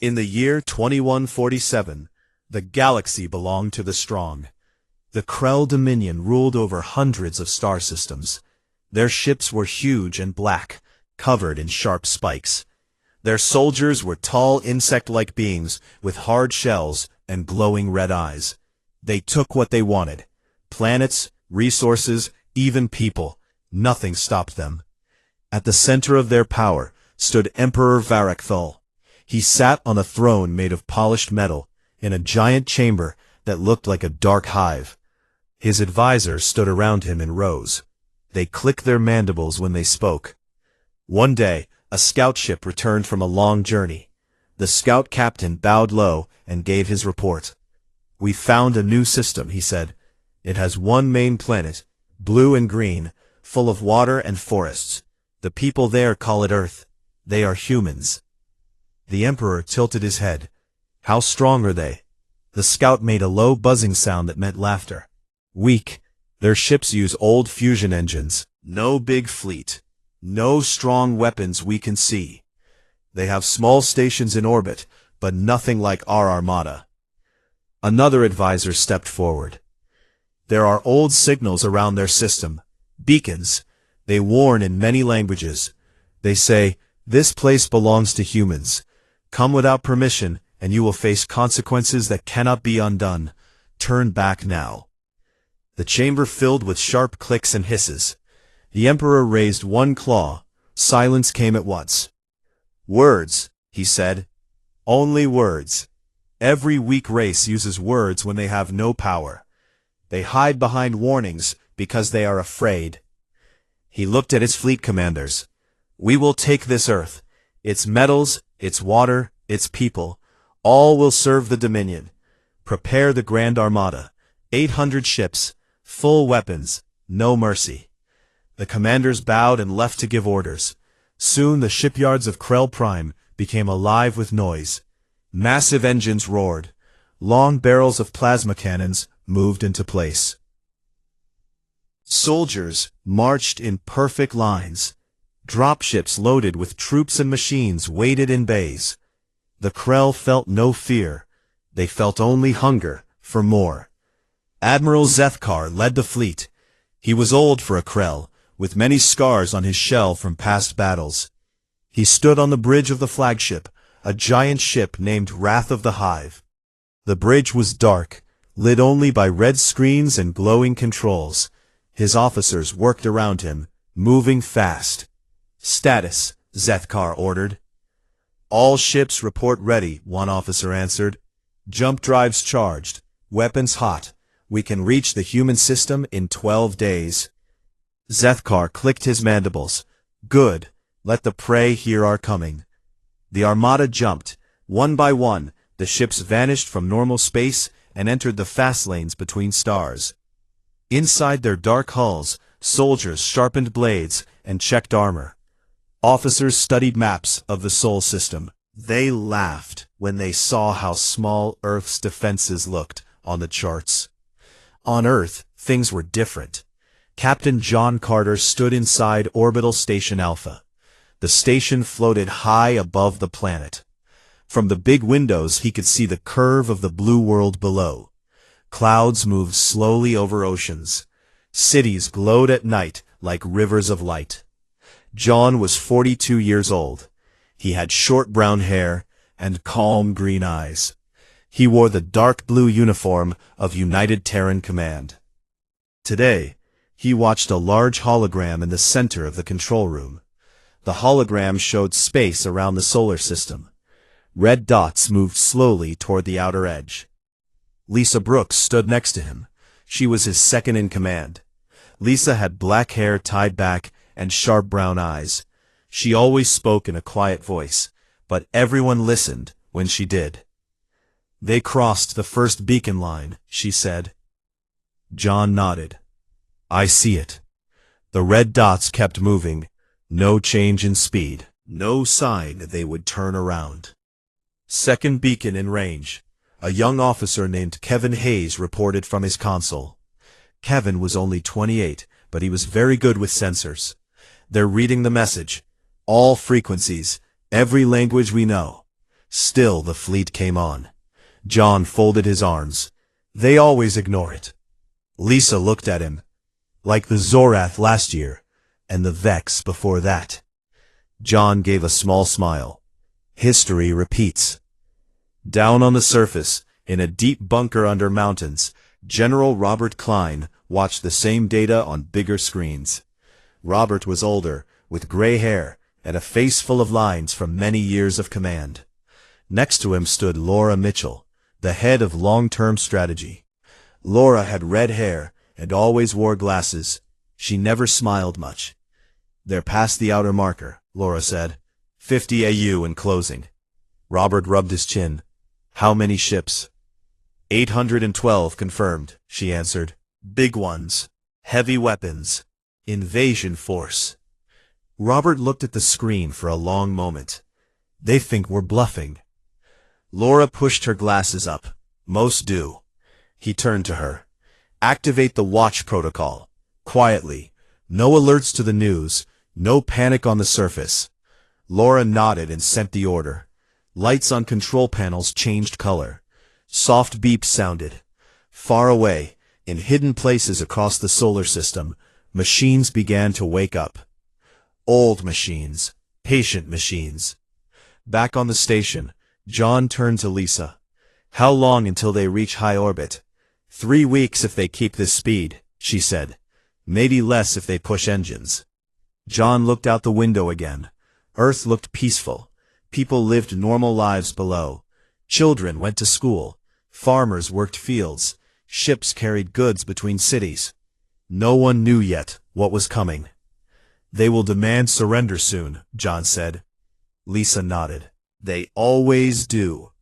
In the year 2147, the galaxy belonged to the strong. The Krell Dominion ruled over hundreds of star systems. Their ships were huge and black, covered in sharp spikes. Their soldiers were tall insect-like beings with hard shells and glowing red eyes. They took what they wanted. Planets, resources, even people. Nothing stopped them. At the center of their power stood Emperor Varakthul. He sat on a throne made of polished metal, in a giant chamber that looked like a dark hive. His advisors stood around him in rows. They clicked their mandibles when they spoke. One day, a scout ship returned from a long journey. The scout captain bowed low and gave his report. "We found a new system," he said. "It has one main planet, blue and green, full of water and forests. The people there call it Earth. They are humans." The emperor tilted his head. "How strong are they?" The scout made a low buzzing sound that meant laughter. "Weak. Their ships use old fusion engines. No big fleet. No strong weapons we can see. They have small stations in orbit, but nothing like our armada." Another advisor stepped forward. "There are old signals around their system. Beacons. They warn in many languages. They say, 'This place belongs to humans. Come without permission, and you will face consequences that cannot be undone. Turn back now.'" The chamber filled with sharp clicks and hisses. The emperor raised one claw. Silence came at once. "Words," he said. "Only words. Every weak race uses words when they have no power. They hide behind warnings because they are afraid." He looked at his fleet commanders. "We will take this Earth. Its metals, its water, its people. All will serve the Dominion. Prepare the Grand Armada. 800 ships, full weapons, no mercy." The commanders bowed and left to give orders. Soon the shipyards of Krell Prime became alive with noise. Massive engines roared. Long barrels of plasma cannons moved into place. Soldiers marched in perfect lines. Dropships loaded with troops and machines waited in bays. The Krell felt no fear. They felt only hunger for more. Admiral Zethkar led the fleet. He was old for a Krell, with many scars on his shell from past battles. He stood on the bridge of the flagship, a giant ship named Wrath of the Hive. The bridge was dark, lit only by red screens and glowing controls. His officers worked around him, moving fast. "Status," Zethkar ordered. "All ships report ready," one officer answered. "Jump drives charged. Weapons hot. We can reach the human system in 12 days. Zethkar clicked his mandibles. "Good. Let the prey hear our coming." The armada jumped. One by one, the ships vanished from normal space and entered the fast lanes between stars. Inside their dark hulls, soldiers sharpened blades and checked armor. Officers studied maps of the Sol system. They laughed when they saw how small Earth's defenses looked on the charts. On Earth, things were different. Captain John Carter stood inside Orbital Station Alpha. The station floated high above the planet. From the big windows he could see the curve of the blue world below. Clouds moved slowly over oceans. Cities glowed at night like rivers of light. John was 42 years old. He had short brown hair and calm green eyes. He wore the dark blue uniform of United Terran Command. Today, he watched a large hologram in the center of the control room. The hologram showed space around the solar system. Red dots moved slowly toward the outer edge. Lisa Brooks stood next to him. She was his second in command. Lisa had black hair tied back and sharp brown eyes. She always spoke in a quiet voice, but everyone listened when she did. "They crossed the first beacon line," she said. John nodded. "I see it." The red dots kept moving. No change in speed. No sign they would turn around. Second beacon in range. A young officer named Kevin Hayes reported from his console. Kevin was only 28, but he was very good with sensors. "They're reading the message. All frequencies, every language we know. Still the fleet came on. John folded his arms. They always ignore it. Lisa looked at him. Like the Zorath last year, and the Vex before that. John gave a small smile. History repeats. Down on the surface, in a deep bunker under mountains, General Robert Klein watched the same data on bigger screens. Robert was older, with gray hair, and a face full of lines from many years of command. Next to him stood Laura Mitchell, the head of long-term strategy. Laura had red hair and always wore glasses. She never smiled much. They're past the outer marker, Laura said. 50 AU in closing. Robert rubbed his chin. How many ships? 812 confirmed, she answered. Big ones. Heavy weapons. Invasion force. Robert looked at the screen for a long moment. They think we're bluffing. Laura pushed her glasses up. Most do. He turned to her. Activate the watch protocol. Quietly. No alerts to the news. No panic on the surface. Laura nodded and sent the order. Lights on control panels changed color. Soft beeps sounded. Far away, in hidden places across the solar system, machines began to wake up. Old machines. Patient machines. Back on the station, John turned to Lisa. How long until they reach high orbit? 3 weeks if they keep this speed, she said. Maybe less if they push engines. John looked out the window again. Earth looked peaceful. People lived normal lives below. Children went to school. Farmers worked fields. Ships carried goods between cities. No one knew yet what was coming. They will demand surrender soon, John said. Lisa nodded. They always do.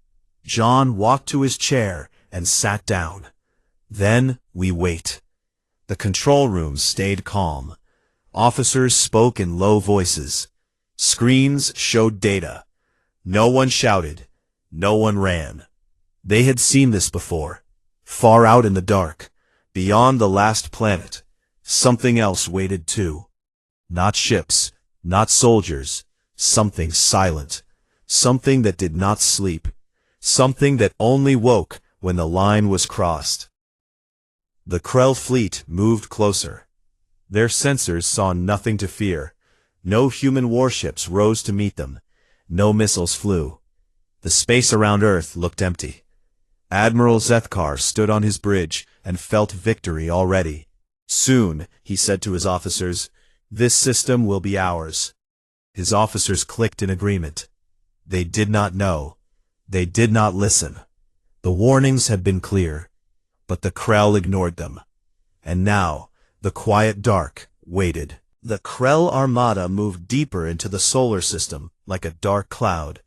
John walked to his chair and sat down. Then we wait. The control room stayed calm. Officers spoke in low voices. Screens showed data. No one shouted. No one ran. They had seen this before. Far out in the dark, beyond the last planet, something else waited too. Not ships, not soldiers, something silent. Something that did not sleep. Something that only woke when the line was crossed. The Krell fleet moved closer. Their sensors saw nothing to fear. No human warships rose to meet them. No missiles flew. The space around Earth looked empty. Admiral Zethkar stood on his bridge and felt victory already. Soon, he said to his officers, this system will be ours. His officers clicked in agreement. They did not know. They did not listen. The warnings had been clear, but the Krell ignored them. And now, the quiet dark waited. The Krell armada moved deeper into the solar system, like a dark cloud.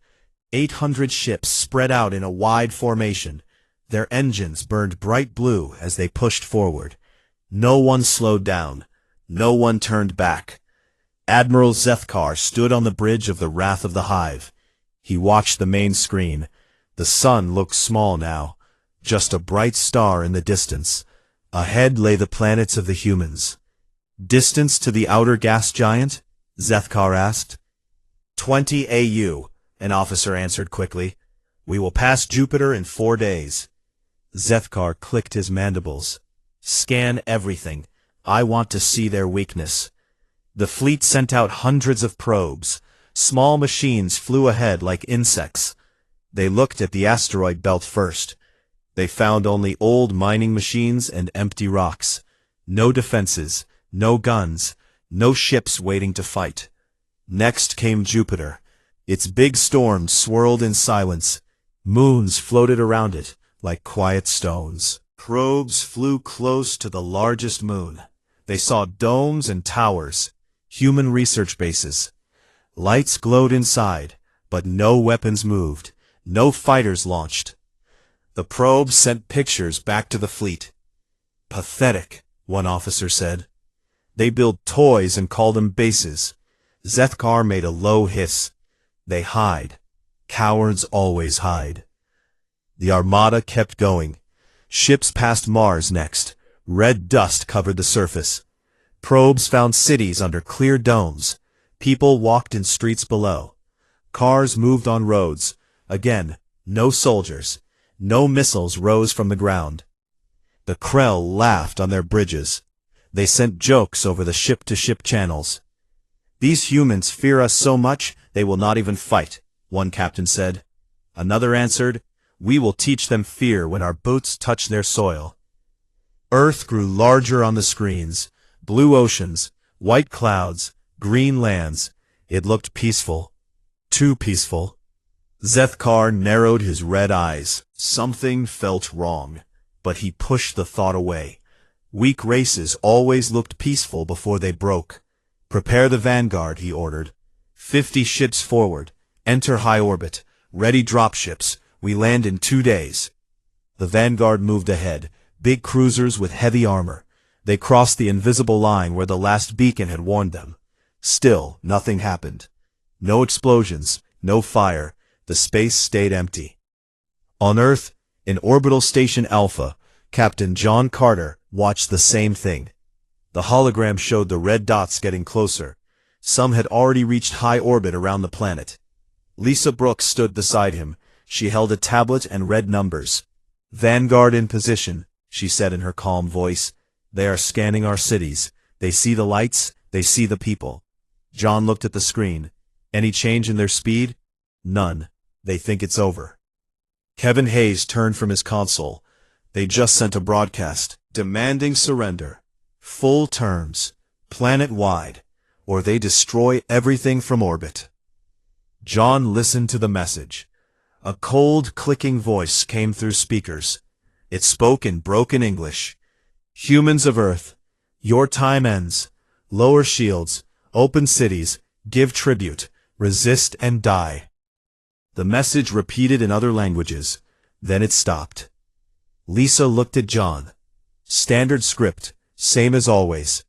800 ships spread out in a wide formation. Their engines burned bright blue as they pushed forward. No one slowed down. No one turned back. Admiral Zethkar stood on the bridge of the Wrath of the Hive. He watched the main screen. The sun looked small now, just a bright star in the distance. Ahead lay the planets of the humans. Distance to the outer gas giant? Zethkar asked. 20 AU, an officer answered quickly. We will pass Jupiter in 4 days. Zethkar clicked his mandibles. Scan everything. I want to see their weakness. The fleet sent out hundreds of probes. Small machines flew ahead like insects. They looked at the asteroid belt first. They found only old mining machines and empty rocks. No defenses, no guns, no ships waiting to fight. Next came Jupiter. Its big storms swirled in silence. Moons floated around it like quiet stones. Probes flew close to the largest moon. They saw domes and towers, human research bases. Lights glowed inside, but no weapons moved, no fighters launched. The probes sent pictures back to the fleet. Pathetic, one officer said. They build toys and call them bases. Zethkar made a low hiss. They hide. Cowards always hide. The armada kept going. Ships passed Mars next. Red dust covered the surface. Probes found cities under clear domes. People walked in streets below. Cars moved on roads. Again, no soldiers, no missiles rose from the ground. The Krell laughed on their bridges. They sent jokes over the ship-to-ship channels. "These humans fear us so much, they will not even fight," one captain said. Another answered, "We will teach them fear when our boots touch their soil." Earth grew larger on the screens. Blue oceans, white clouds, green lands. It looked peaceful. Too peaceful. Zethkar narrowed his red eyes. Something felt wrong, but he pushed the thought away. Weak races always looked peaceful before they broke. "Prepare the vanguard," he ordered. 50 ships forward. Enter high orbit. Ready dropships. We land in 2 days. The vanguard moved ahead, big cruisers with heavy armor. They crossed the invisible line where the last beacon had warned them. Still, nothing happened. No explosions, no fire. The space stayed empty. On Earth, in Orbital Station Alpha, Captain John Carter watched the same thing. The hologram showed the red dots getting closer. Some had already reached high orbit around the planet. Lisa Brooks stood beside him. She held a tablet and read numbers. "Vanguard in position," she said in her calm voice. "They are scanning our cities. They see the lights, they see the people." John looked at the screen. "Any change in their speed?" "None. They think it's over." Kevin Hayes turned from his console. "They just sent a broadcast, demanding surrender. Full terms, planet-wide, or they destroy everything from orbit." John listened to the message. A cold, clicking voice came through speakers. It spoke in broken English. "Humans of Earth, your time ends. Lower shields, open cities, give tribute, resist and die." The message repeated in other languages. Then it stopped. Lisa looked at John. Standard script, same as always.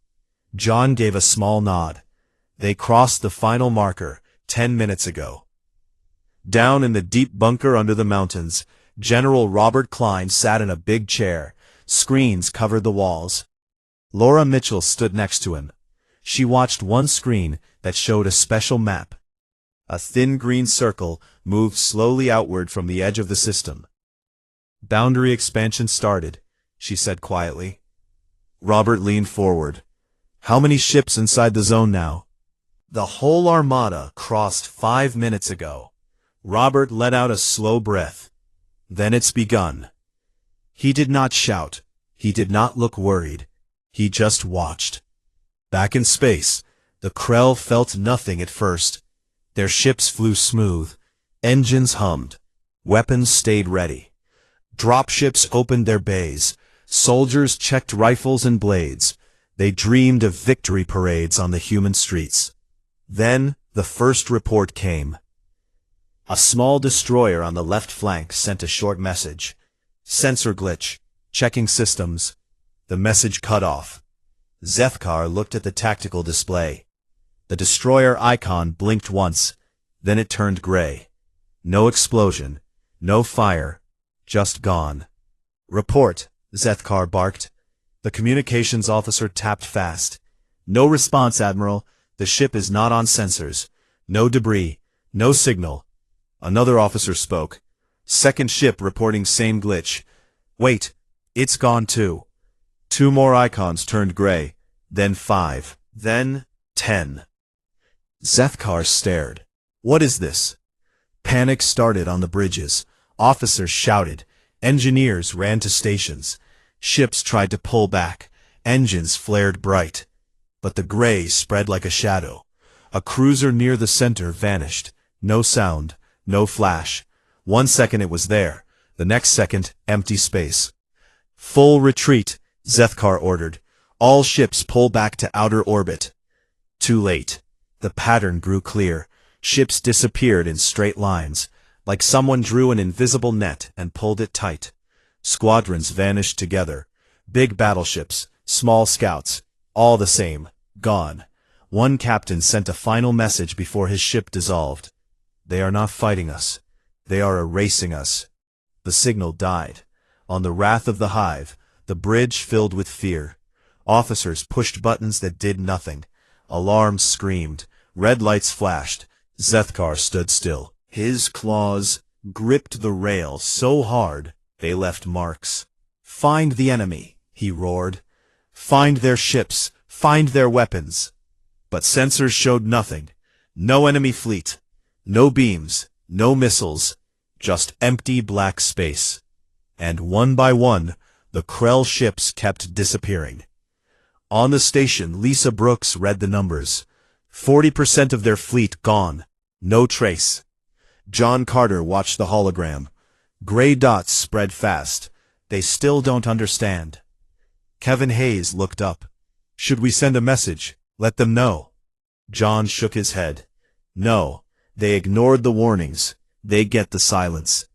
John gave a small nod. They crossed the final marker 10 minutes ago. Down in the deep bunker under the mountains, General Robert Klein sat in a big chair. Screens covered the walls. Laura Mitchell stood next to him. She watched one screen that showed a special map. A thin green circle moved slowly outward from the edge of the system. "Boundary expansion started," she said quietly. Robert leaned forward. "How many ships inside the zone now?" "The whole armada crossed 5 minutes ago." Robert let out a slow breath. "Then it's begun." He did not shout. He did not look worried. He just watched. Back in space, the Krell felt nothing at first. Their ships flew smooth. Engines hummed. Weapons stayed ready. Dropships opened their bays. Soldiers checked rifles and blades. They dreamed of victory parades on the human streets. Then the first report came. A small destroyer on the left flank sent a short message. "Sensor glitch. Checking systems." The message cut off. Zethkar looked at the tactical display. The destroyer icon blinked once, then it turned gray. No explosion, no fire, just gone. "Report," Zethkar barked. The communications officer tapped fast. "No response, Admiral. The ship is not on sensors. No debris, no signal." Another officer spoke. "Second ship reporting same glitch." "Wait, it's gone too." 2 more icons turned gray, then 5, then 10. Zethkar stared. "What is this?" Panic started on the bridges. Officers shouted. Engineers ran to stations. Ships tried to pull back. Engines flared bright. But the gray spread like a shadow. A cruiser near the center vanished. No sound, no flash. 1 second it was there. The next second, empty space. "Full retreat," Zethkar ordered. "All ships pull back to outer orbit." Too late. The pattern grew clear. Ships disappeared in straight lines, like someone drew an invisible net and pulled it tight. Squadrons vanished together. Big battleships, small scouts, all the same, gone. One captain sent a final message before his ship dissolved. "They are not fighting us. They are erasing us." The signal died. On the wrath of the hive, the bridge filled with fear. Officers pushed buttons that did nothing. Alarms screamed. Red lights flashed. Zethkar stood still. His claws gripped the rail so hard they left marks. "Find the enemy," he roared. "Find their ships, find their weapons." But sensors showed nothing. No enemy fleet. No beams, no missiles, just empty black space. And one by one, the Krell ships kept disappearing. On the station, Lisa Brooks read the numbers. 40% of their fleet gone. No trace. John Carter watched the hologram. Gray dots spread fast. They still don't understand. Kevin Hayes looked up. "Should we send a message? Let them know?" John shook his head. No, they ignored the warnings. They get the silence.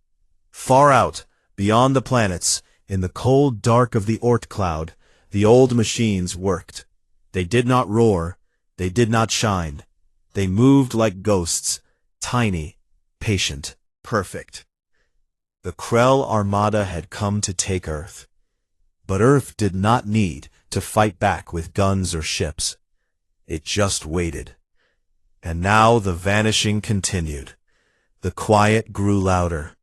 Far out, beyond the planets, in the cold dark of the Oort cloud, the old machines worked. They did not roar. They did not shine. They moved like ghosts, tiny, patient, perfect. The Krell Armada had come to take Earth. But Earth did not need to fight back with guns or ships. It just waited. And now the vanishing continued. The quiet grew louder.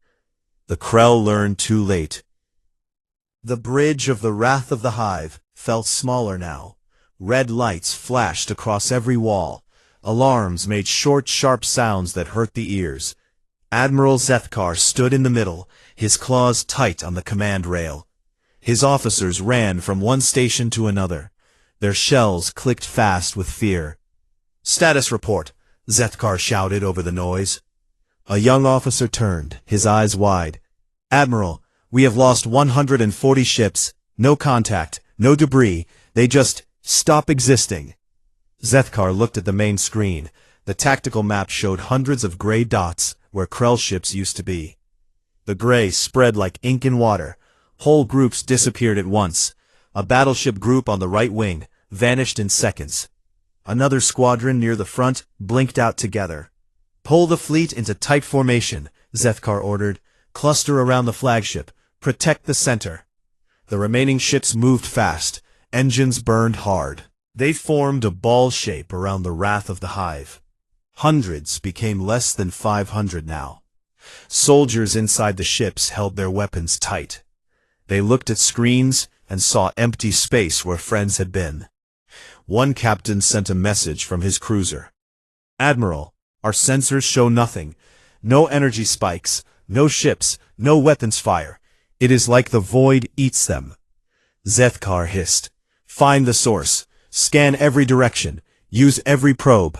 The Krell learned too late. The bridge of the Wrath of the Hive felt smaller now. Red lights flashed across every wall. Alarms made short, sharp sounds that hurt the ears. Admiral Zethkar stood in the middle, his claws tight on the command rail. His officers ran from one station to another. Their shells clicked fast with fear. "Status report," Zethkar shouted over the noise. A young officer turned, his eyes wide. "Admiral, we have lost 140 ships. No contact, no debris. They just stop existing." Zethkar looked at the main screen. The tactical map showed hundreds of gray dots where Krell ships used to be. The gray spread like ink in water. Whole groups disappeared at once. A battleship group on the right wing vanished in seconds. Another squadron near the front blinked out together. "Pull the fleet into tight formation," Zethkar ordered. "Cluster around the flagship. Protect the center." The remaining ships moved fast. Engines burned hard. They formed a ball shape around the Wrath of the Hive. Hundreds became less than 500 now. Soldiers inside the ships held their weapons tight. They looked at screens and saw empty space where friends had been. One captain sent a message from his cruiser. "Admiral, our sensors show nothing. No energy spikes, no ships, no weapons fire. It is like the void eats them." Zethkar hissed. "Find the source. Scan every direction. Use every probe."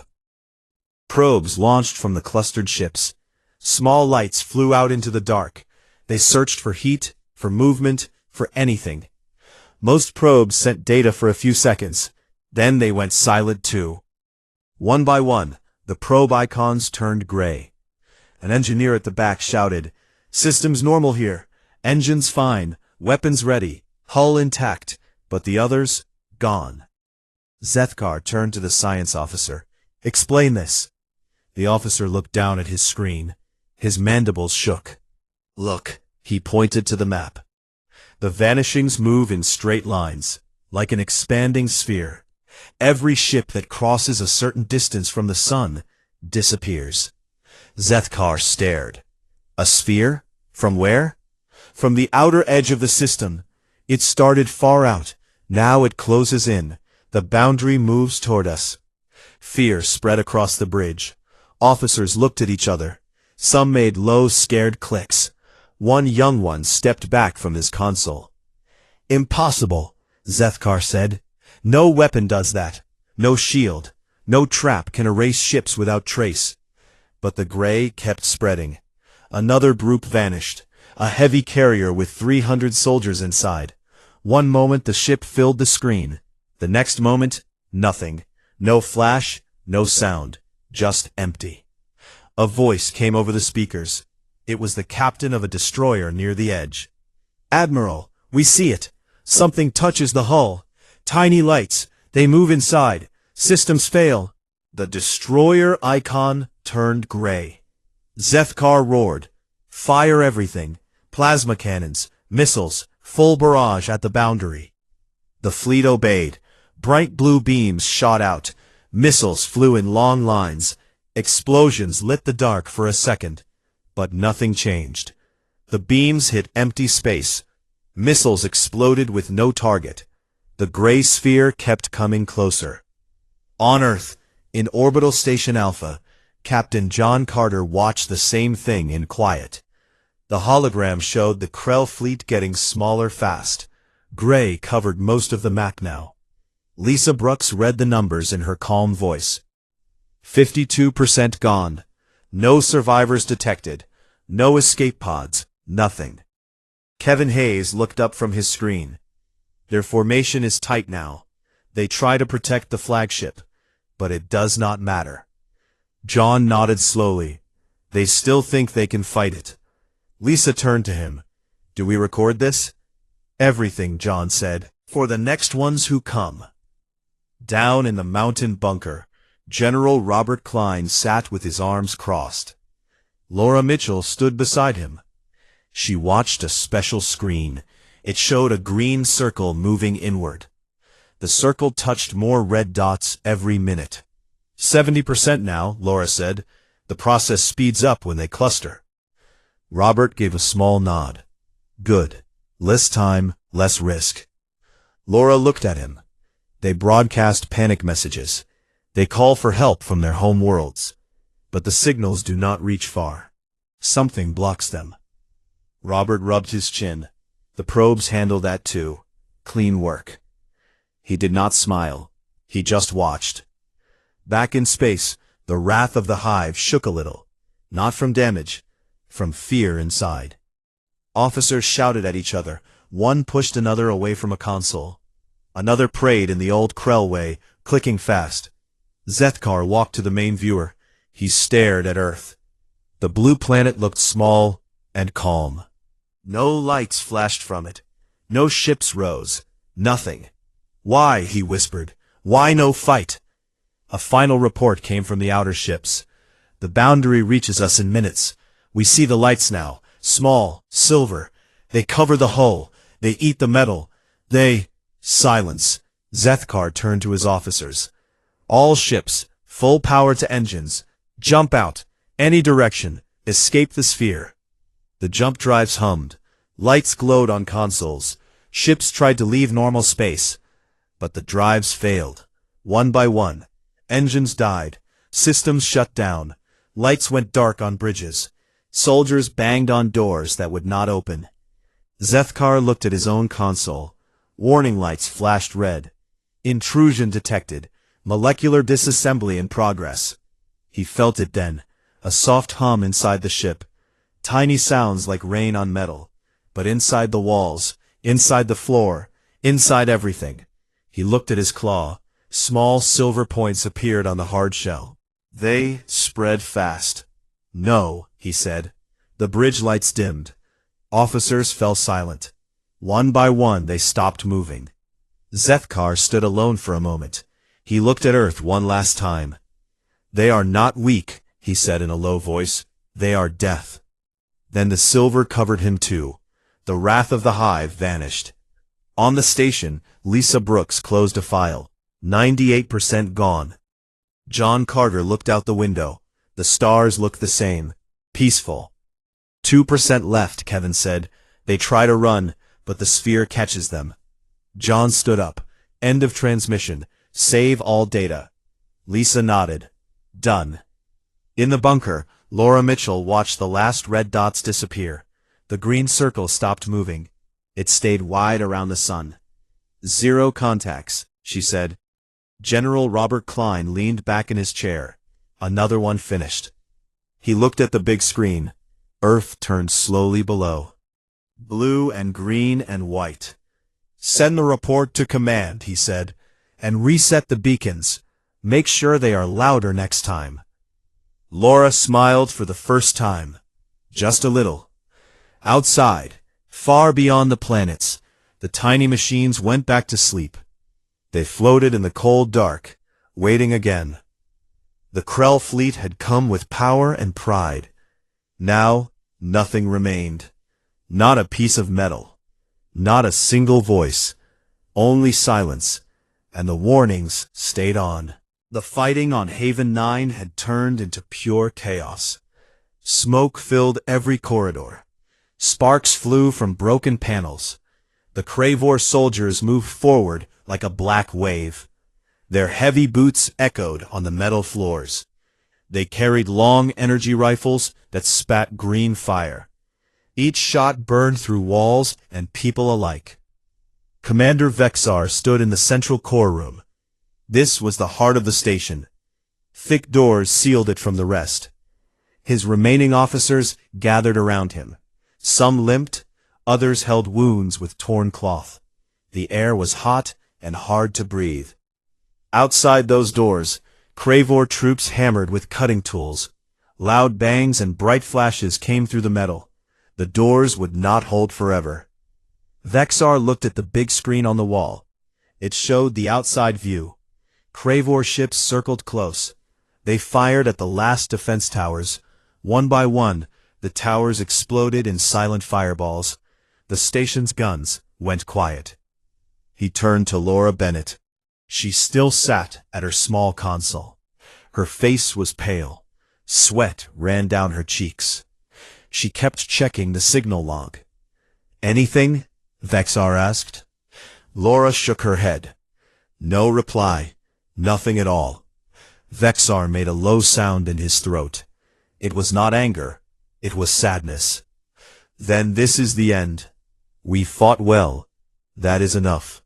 Probes launched from the clustered ships. Small lights flew out into the dark. They searched for heat, for movement, for anything. Most probes sent data for a few seconds. Then they went silent too. One by one, the probe icons turned gray. An engineer at the back shouted, "Systems normal here. Engines fine. Weapons ready. Hull intact. But the others, gone." Zethkar turned to the science officer. "Explain this." The officer looked down at his screen. His mandibles shook. "Look," he pointed to the map. The vanishings move in straight lines, like an expanding sphere. Every ship that crosses a certain distance from the sun disappears. Zethkar stared. A sphere? From where? From the outer edge of the system. It started far out. Now it closes in. The boundary moves toward us. Fear spread across the bridge. Officers looked at each other. Some made low, scared clicks. One young one stepped back from his console. "Impossible," Zethkar said. "No weapon does that. No shield. No trap can erase ships without trace." But the gray kept spreading. Another group vanished. A heavy carrier with 300 soldiers inside. One moment the ship filled the screen. The next moment, nothing. No flash, no sound. Just empty. A voice came over the speakers. It was the captain of a destroyer near the edge. "Admiral, we see it. Something touches the hull. Tiny lights. They move inside. Systems fail." The destroyer icon turned gray. Zethkar roared. "Fire everything. Plasma cannons, missiles, full barrage at the boundary." The fleet obeyed. Bright blue beams shot out. Missiles flew in long lines. Explosions lit the dark for a second. But nothing changed. The beams hit empty space. Missiles exploded with no target. The gray sphere kept coming closer. On Earth, in Orbital Station Alpha, Captain John Carter watched the same thing in quiet. The hologram showed the Krell fleet getting smaller fast. Gray covered most of the map now. Lisa Brooks read the numbers in her calm voice. 52% gone. No survivors detected. No escape pods. Nothing. Kevin Hayes looked up from his screen. Their formation is tight now. They try to protect the flagship, but it does not matter. John nodded slowly. They still think they can fight it. Lisa turned to him. Do we record this? Everything, John said, for the next ones who come. Down in the mountain bunker, General Robert Klein sat with his arms crossed. Laura Mitchell stood beside him. She watched a special screen. It showed a green circle moving inward. The circle touched more red dots every minute. 70% now, Laura said. The process speeds up when they cluster. Robert gave a small nod. Good. Less time, less risk. Laura looked at him. They broadcast panic messages. They call for help from their home worlds. But the signals do not reach far. Something blocks them. Robert rubbed his chin. The probes handle that too. Clean work. He did not smile. He just watched. Back in space, the wrath of the hive shook a little. Not from damage, from fear inside. Officers shouted at each other. One pushed another away from a console. Another prayed in the old Krell way, clicking fast. Zethkar walked to the main viewer. He stared at Earth. The blue planet looked small and calm. No lights flashed from it. No ships rose. Nothing. Why, he whispered. Why no fight? A final report came from the outer ships. The boundary reaches us in minutes. We see the lights now. Small, silver. They cover the hull. They eat the metal. They... Silence. Zethkar turned to his officers. All ships, full power to engines. Jump out. Any direction. Escape the sphere. The jump drives hummed. Lights glowed on consoles. Ships tried to leave normal space. But the drives failed. One by one. Engines died. Systems shut down. Lights went dark on bridges. Soldiers banged on doors that would not open. Zethkar looked at his own console. Warning lights flashed red. Intrusion detected. Molecular disassembly in progress. He felt it then. A soft hum inside the ship. Tiny sounds like rain on metal. But inside the walls, inside the floor, inside everything. He looked at his claw. Small silver points appeared on the hard shell. They spread fast. No, he said. The bridge lights dimmed. Officers fell silent. One by one they stopped moving. Zethkar stood alone for a moment. He looked at Earth one last time. They are not weak, he said in a low voice. They are death. Then the silver covered him too. The wrath of the hive vanished. On the station, Lisa Brooks closed a file. 98% gone. John Carter looked out the window. The stars looked the same. Peaceful. 2% left, Kevin said. They try to run, but the sphere catches them. John stood up. End of transmission. Save all data. Lisa nodded. Done. In the bunker, Laura Mitchell watched the last red dots disappear. The green circle stopped moving. It stayed wide around the sun. 0 contacts, she said. General Robert Klein leaned back in his chair. Another one finished. He looked at the big screen. Earth turned slowly below. Blue and green and white. Send the report to command, he said, and reset the beacons. Make sure they are louder next time. Laura smiled for the first time. Just a little. Outside, far beyond the planets, the tiny machines went back to sleep. They floated in the cold dark, waiting again. The Krell fleet had come with power and pride. Now, nothing remained. Not a piece of metal. Not a single voice. Only silence. And the warnings stayed on. The fighting on Haven 9 had turned into pure chaos. Smoke filled every corridor. Sparks flew from broken panels. The Cravor soldiers moved forward like a black wave. Their heavy boots echoed on the metal floors. They carried long energy rifles that spat green fire. Each shot burned through walls and people alike. Commander Vexar stood in the central core room. This was the heart of the station. Thick doors sealed it from the rest. His remaining officers gathered around him. Some limped, others held wounds with torn cloth. The air was hot and hard to breathe. Outside those doors, Cravor troops hammered with cutting tools. Loud bangs and bright flashes came through the metal. The doors would not hold forever. Vexar looked at the big screen on the wall. It showed the outside view. Cravor ships circled close. They fired at the last defense towers. One by one, the towers exploded in silent fireballs. The station's guns went quiet. He turned to Laura Bennett. She still sat at her small console. Her face was pale. Sweat ran down her cheeks. She kept checking the signal log. "Anything?" Vexar asked. Laura shook her head. No reply. Nothing at all. Vexar made a low sound in his throat. It was not anger. It was sadness. "Then this is the end. We fought well. That is enough."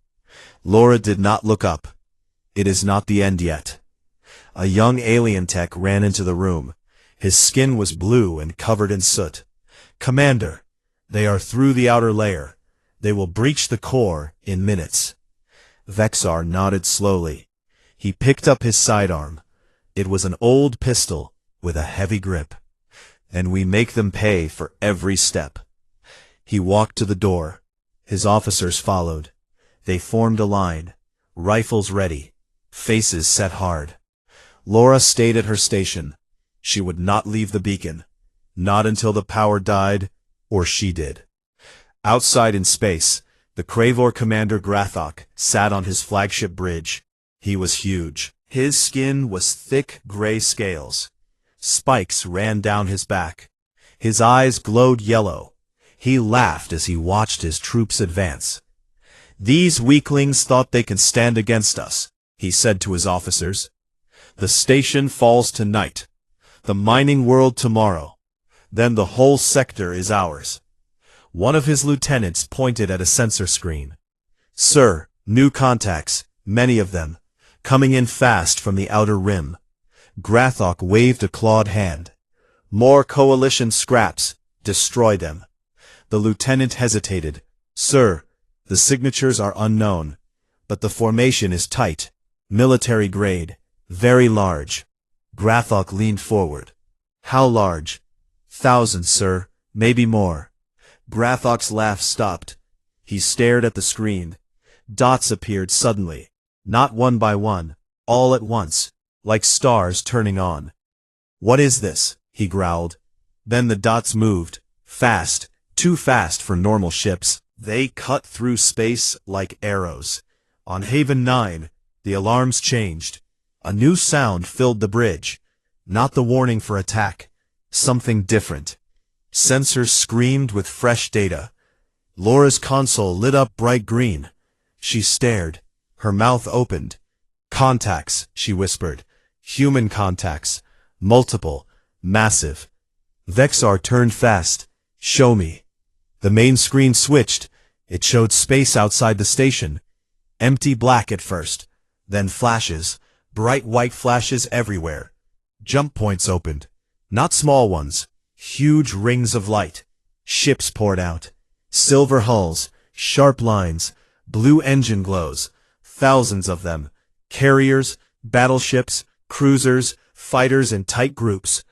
Laura did not look up. "It is not the end yet." A young alien tech ran into the room. His skin was blue and covered in soot. "Commander, they are through the outer layer. They will breach the core in minutes." Vexar nodded slowly. He picked up his sidearm. It was an old pistol with a heavy grip. "And we make them pay for every step." He walked to the door. His officers followed. They formed a line, rifles ready, faces set hard. Laura stayed at her station. She would not leave the beacon, not until the power died, or she did. Outside in space, the Cravor commander Grathok sat on his flagship bridge. He was huge. His skin was thick gray scales. Spikes ran down his back. His eyes glowed yellow. He laughed as he watched his troops advance. "These weaklings thought they can stand against us," he said to his officers. "The station falls tonight. The mining world tomorrow. Then the whole sector is ours." One of his lieutenants pointed at a sensor screen. "Sir, new contacts, many of them, coming in fast from the outer rim." Grathok waved a clawed hand. "More coalition scraps. Destroy them." The lieutenant hesitated. "Sir, the signatures are unknown, but the formation is tight, military grade, very large." Grathok leaned forward. "How large?" "Thousands, sir, maybe more." Grathok's laugh stopped. He stared at the screen. Dots appeared suddenly, not one by one, all at once, like stars turning on. "What is this?" he growled. Then the dots moved, fast, too fast for normal ships. They cut through space like arrows. On Haven 9, the alarms changed. A new sound filled the bridge. Not the warning for attack. Something different. Sensors screamed with fresh data. Laura's console lit up bright green. She stared. Her mouth opened. "Contacts," she whispered. "Human contacts. Multiple. Massive." Vexar turned fast. "Show me." The main screen switched. It showed space outside the station. Empty black at first. Then flashes. Bright white flashes everywhere. Jump points opened. Not small ones. Huge rings of light. Ships poured out. Silver hulls. Sharp lines. Blue engine glows. Thousands of them. Carriers, battleships, cruisers, fighters in tight groups.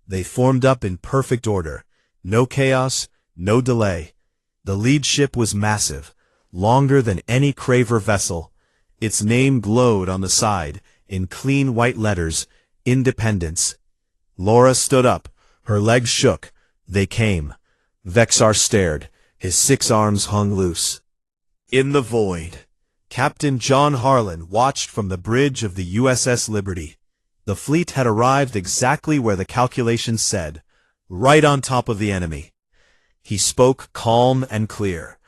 They formed up in perfect order. No chaos, no delay. The lead ship was massive, longer than any Cravor vessel. Its name glowed on the side, in clean white letters, Independence. Laura stood up. Her legs shook. They came. Vexar stared. His 6 arms hung loose. In the void, Captain John Harlan watched from the bridge of the USS Liberty. The fleet had arrived exactly where the calculations said. right on top of the enemy. He spoke calm and clear.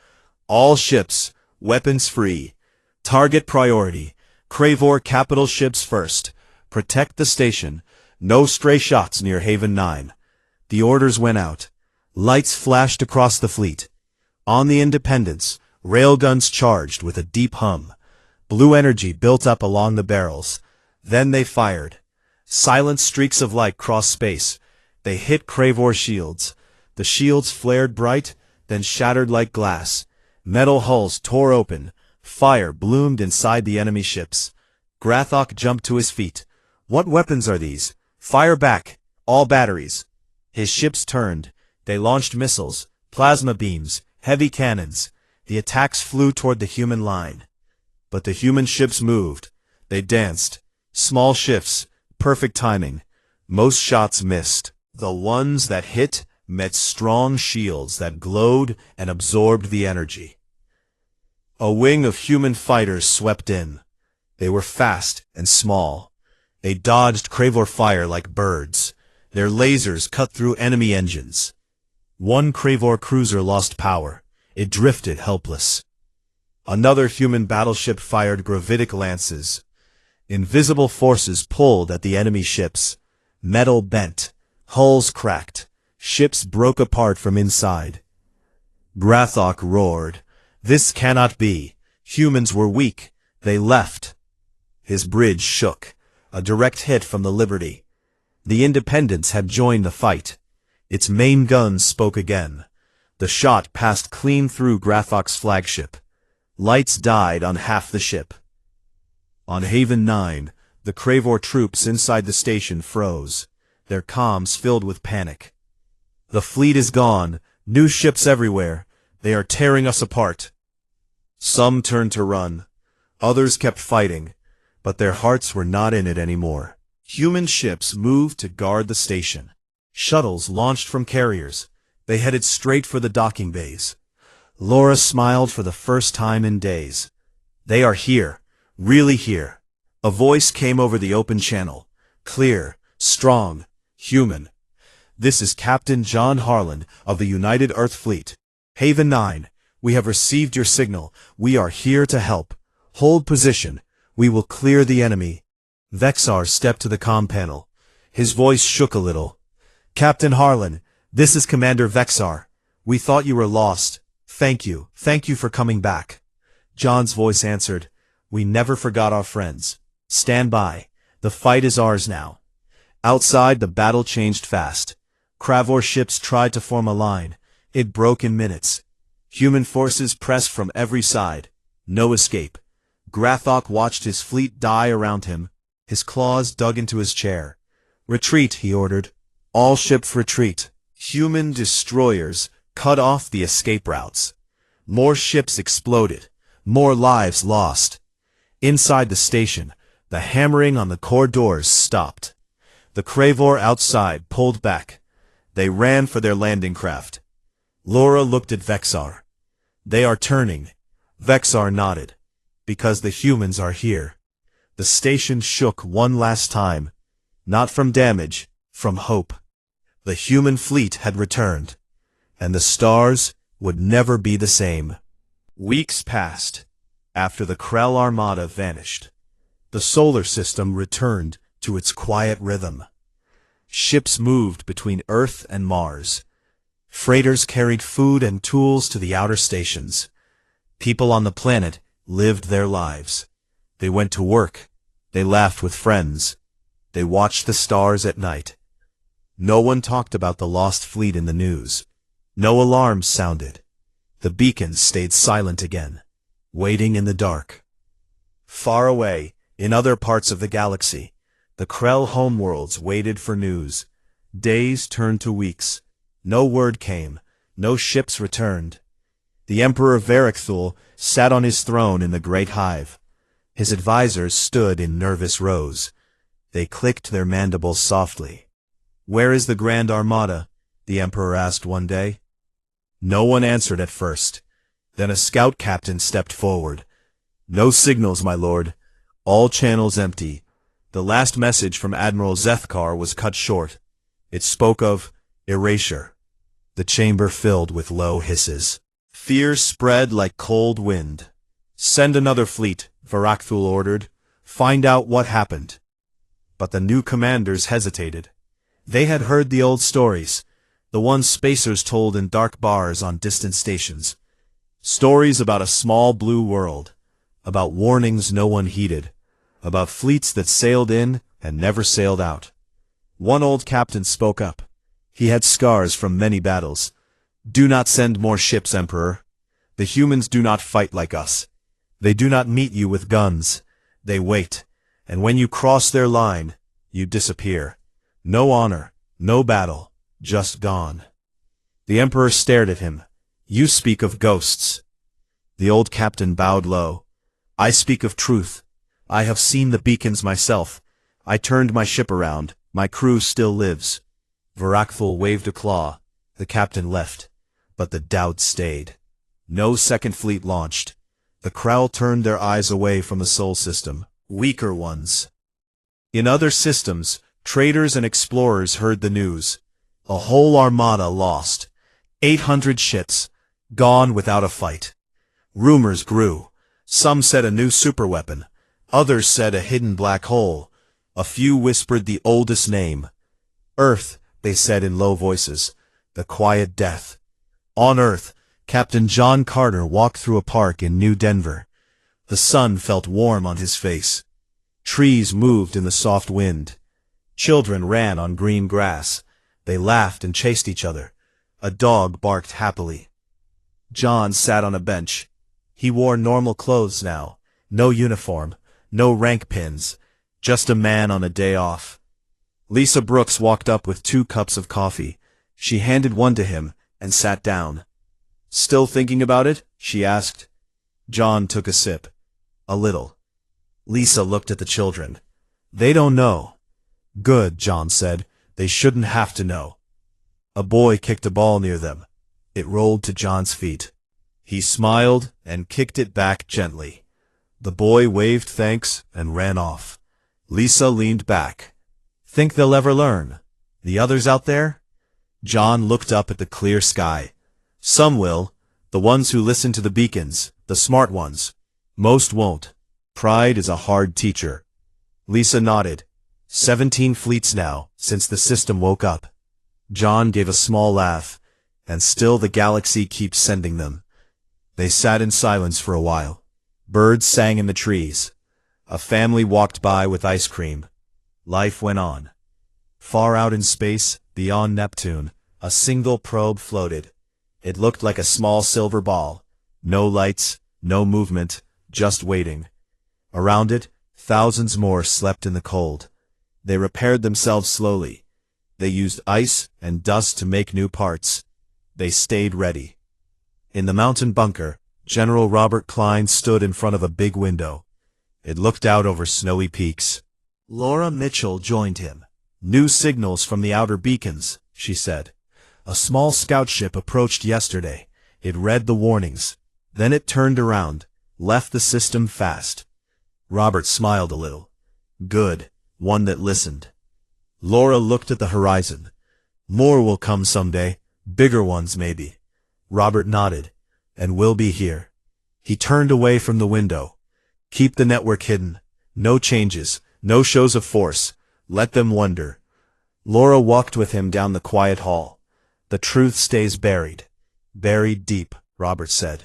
All ships, weapons free. Target priority. Cravor capital ships first. Protect the station. No stray shots near Haven 9. The orders went out. Lights flashed across the fleet. On the Independence, railguns charged with a deep hum. Blue energy built up along the barrels. Then they fired. Silent streaks of light crossed space. They hit Cravor shields. The shields flared bright, then shattered like glass. Metal hulls tore open. Fire bloomed inside the enemy ships. Grathok jumped to his feet. What weapons are these? Fire back! All batteries! His ships turned. They launched missiles, plasma beams, heavy cannons. The attacks flew toward the human line. But the human ships moved. They danced. Small shifts, perfect timing. Most shots missed. The ones that hit met strong shields that glowed and absorbed the energy. A wing of human fighters swept in. They were fast and small. They dodged Cravor fire like birds. Their lasers cut through enemy engines. One Cravor cruiser lost power. It drifted helpless. Another human battleship fired gravitic lances. Invisible forces pulled at the enemy ships. Metal bent. Hulls cracked. Ships broke apart from inside. Grathok roared. This cannot be. Humans were weak. They left. His bridge shook. A direct hit from the Liberty. The Independence had joined the fight. Its main guns spoke again. The shot passed clean through Grathok's flagship. Lights died on half the ship. On Haven 9, the Cravor troops inside the station froze, their comms filled with panic. The fleet is gone, new ships everywhere, they are tearing us apart. Some turned to run, others kept fighting, but their hearts were not in it anymore. Human ships moved to guard the station. Shuttles launched from carriers. They headed straight for the docking bays. Laura smiled for the first time in days. They are here, really here. A voice came over the open channel. Clear, strong, human. This is Captain John Harlan of the United Earth Fleet. Haven 9, we have received your signal. We are here to help. Hold position. We will clear the enemy. Vexar stepped to the comm panel. His voice shook a little. Captain Harlan, this is Commander Vexar. We thought you were lost. Thank you for coming back. John's voice answered. We never forgot our friends. Stand by. The fight is ours now. Outside, the battle changed fast. Cravor ships tried to form a line. It broke in minutes. Human forces pressed from every side. No escape. Grathok watched his fleet die around him. His claws dug into his chair. Retreat, he ordered. All ships retreat. Human destroyers cut off the escape routes. More ships exploded. More lives lost. Inside the station, the hammering on the core doors stopped. The Cravor outside pulled back. They ran for their landing craft. Laura looked at Vexar. They are turning. Vexar nodded. Because the humans are here. The station shook one last time. Not from damage, from hope. The human fleet had returned. And the stars would never be the same. Weeks passed. After the Krell Armada vanished, the solar system returned to its quiet rhythm. Ships moved between Earth and Mars. Freighters carried food and tools to the outer stations. People on the planet lived their lives. They went to work. They laughed with friends. They watched the stars at night. No one talked about the lost fleet in the news. No alarms sounded. The beacons stayed silent again, waiting in the dark. Far away, in other parts of the galaxy, the Krell homeworlds waited for news. Days turned to weeks. No word came. No ships returned. The Emperor Varrichthul sat on his throne in the Great Hive. His advisors stood in nervous rows. They clicked their mandibles softly. Where is the Grand Armada? The Emperor asked one day. No one answered at first. Then a scout captain stepped forward. No signals, my lord. All channels empty. The last message from Admiral Zethkar was cut short. It spoke of Erasure. The chamber filled with low hisses. Fear spread like cold wind. Send another fleet, Varakthul ordered. Find out what happened. But the new commanders hesitated. They had heard the old stories, the ones spacers told in dark bars on distant stations. Stories about a small blue world, about warnings no one heeded, about fleets that sailed in and never sailed out. One old captain spoke up. He had scars from many battles. Do not send more ships, Emperor. The humans do not fight like us. They do not meet you with guns. They wait, and when you cross their line, you disappear. No honor, no battle, just gone. The Emperor stared at him. You speak of ghosts. The old captain bowed low. I speak of truth. I have seen the beacons myself. I turned my ship around. My crew still lives. Varakthul waved a claw. The captain left, but the doubt stayed. No second fleet launched. The Krell turned their eyes away from the Sol system, weaker ones. In other systems, traders and explorers heard the news. A whole armada lost. 800 ships, gone without a fight. Rumors grew. Some said a new superweapon. Others said a hidden black hole. A few whispered the oldest name. Earth, they said in low voices. The quiet death. On Earth, Captain John Carter walked through a park in New Denver. The sun felt warm on his face. Trees moved in the soft wind. Children ran on green grass. They laughed and chased each other. A dog barked happily. John sat on a bench. He wore normal clothes now. No uniform, no rank pins. Just a man on a day off. Lisa Brooks walked up with 2 cups of coffee. She handed one to him and sat down. Still thinking about it? She asked. John took a sip. A little. Lisa looked at the children. They don't know. Good, John said. They shouldn't have to know. A boy kicked a ball near them. It rolled to John's feet. He smiled and kicked it back gently. The boy waved thanks and ran off. Lisa leaned back. Think they'll ever learn? The others out there? John looked up at the clear sky. Some will, the ones who listen to the beacons, the smart ones. Most won't. Pride is a hard teacher. Lisa nodded. 17 fleets now, since the system woke up. John gave a small laugh. And still the galaxy keeps sending them. They sat in silence for a while. Birds sang in the trees. A family walked by with ice cream. Life went on. Far out in space, beyond Neptune, a single probe floated. It looked like a small silver ball. No lights, no movement, just waiting. Around it, thousands more slept in the cold. They repaired themselves slowly. They used ice and dust to make new parts. They stayed ready. In the mountain bunker, General Robert Klein stood in front of a big window. It looked out over snowy peaks. Laura Mitchell joined him. New signals from the outer beacons, she said. A small scout ship approached yesterday. It read the warnings. Then it turned around, left the system fast. Robert smiled a little. Good, one that listened. Laura looked at the horizon. More will come someday, bigger ones maybe. Robert nodded. And we'll be here. He turned away from the window. Keep the network hidden. No changes, no shows of force. Let them wonder. Laura walked with him down the quiet hall. The truth stays buried. Buried deep, Robert said.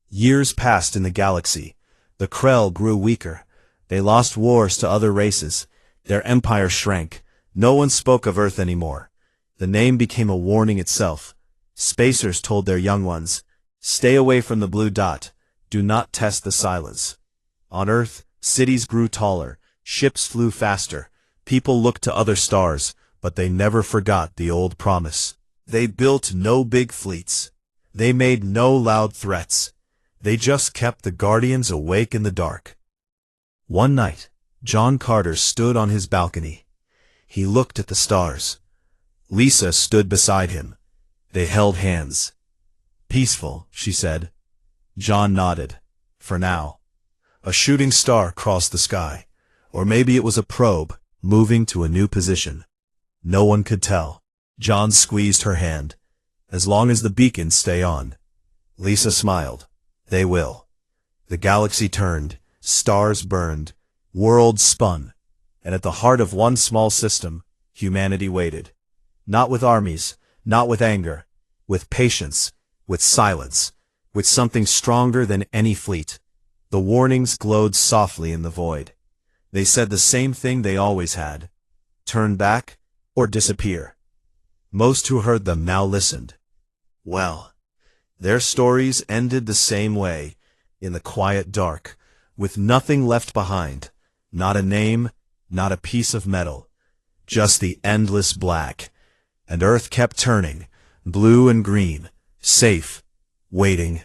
Years passed in the galaxy. The Krell grew weaker. They lost wars to other races. Their empire shrank. No one spoke of Earth anymore. The name became a warning itself. Spacers told their young ones, stay away from the blue dot. Do not test the silence. On Earth, cities grew taller. Ships flew faster. People looked to other stars, but they never forgot the old promise. They built no big fleets. They made no loud threats. They just kept the Guardians awake in the dark. One night, John Carter stood on his balcony. He looked at the stars. Lisa stood beside him. They held hands. Peaceful, she said. John nodded. For now. A shooting star crossed the sky. Or maybe it was a probe, moving to a new position. No one could tell. John squeezed her hand. As long as the beacons stay on. Lisa smiled. They will. The galaxy turned, stars burned, worlds spun, and at the heart of one small system, humanity waited. Not with armies, not with anger, with patience, with silence, with something stronger than any fleet. The warnings glowed softly in the void. They said the same thing they always had. Turn back or disappear. Most who heard them now listened. Well, their stories ended the same way, in the quiet dark, with nothing left behind, not a name, not a piece of metal, just the endless black. And Earth kept turning, blue and green, safe, waiting,